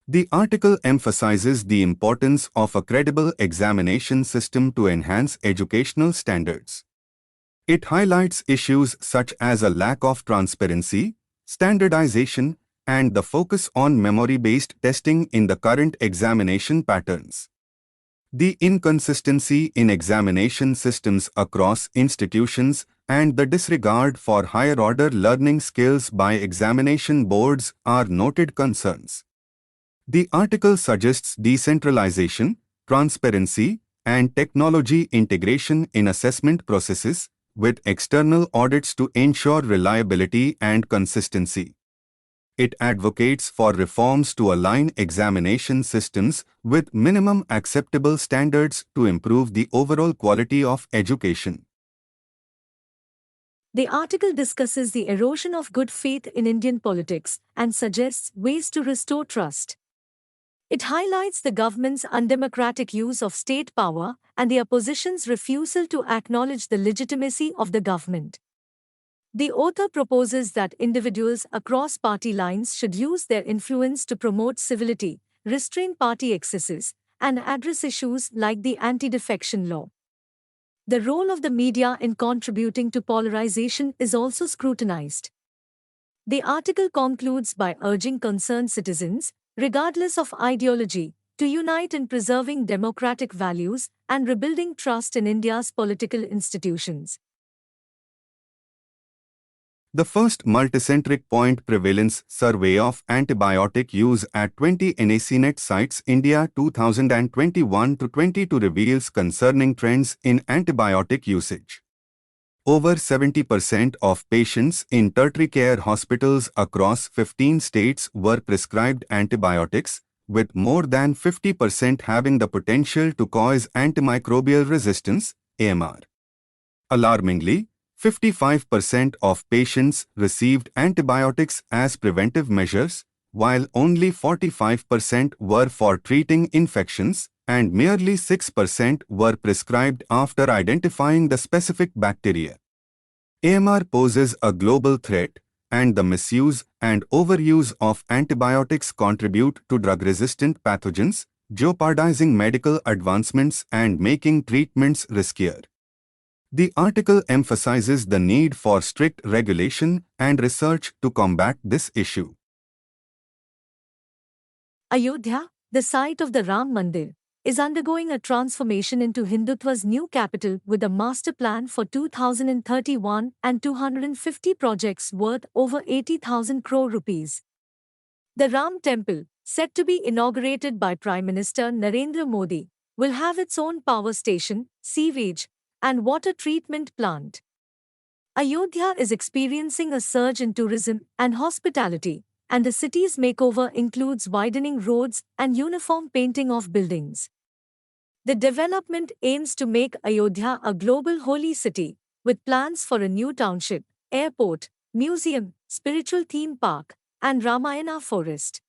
The article emphasizes the importance of a credible examination system to enhance educational standards. It highlights issues such as a lack of transparency, standardization, and the focus on memory-based testing in the current examination patterns. The inconsistency in examination systems across institutions and the disregard for higher-order learning skills by examination boards are noted concerns. The article suggests decentralization, transparency, and technology integration in assessment processes, with external audits to ensure reliability and consistency. It advocates for reforms to align examination systems with minimum acceptable standards to improve the overall quality of education. The article discusses the erosion of good faith in Indian politics and suggests ways to restore trust. It highlights the government's undemocratic use of state power and the opposition's refusal to acknowledge the legitimacy of the government. The author proposes that individuals across party lines should use their influence to promote civility, restrain party excesses, and address issues like the anti-defection law. The role of the media in contributing to polarization is also scrutinized. The article concludes by urging concerned citizens, regardless of ideology, to unite in preserving democratic values and rebuilding trust in India's political institutions. The first multicentric point prevalence survey of antibiotic use at 20 NACNet sites India 2021-22 reveals concerning trends in antibiotic usage. Over 70% of patients in tertiary care hospitals across 15 states were prescribed antibiotics, with more than 50% having the potential to cause antimicrobial resistance, AMR. Alarmingly, 55% of patients received antibiotics as preventive measures, while only 45% were for treating infections, and merely 6% were prescribed after identifying the specific bacteria. AMR poses a global threat, and the misuse and overuse of antibiotics contribute to drug-resistant pathogens, jeopardizing medical advancements and making treatments riskier. The article emphasizes the need for strict regulation and research to combat this issue. Ayodhya, the site of the Ram Mandir, is undergoing a transformation into Hindutva's new capital with a master plan for 2031 and 250 projects worth over 80,000 crore rupees. The Ram Temple, set to be inaugurated by Prime Minister Narendra Modi, will have its own power station, sewage, and water treatment plant. Ayodhya is experiencing a surge in tourism and hospitality, and the city's makeover includes widening roads and uniform painting of buildings. The development aims to make Ayodhya a global holy city, with plans for a new township, airport, museum, spiritual theme park, and Ramayana forest.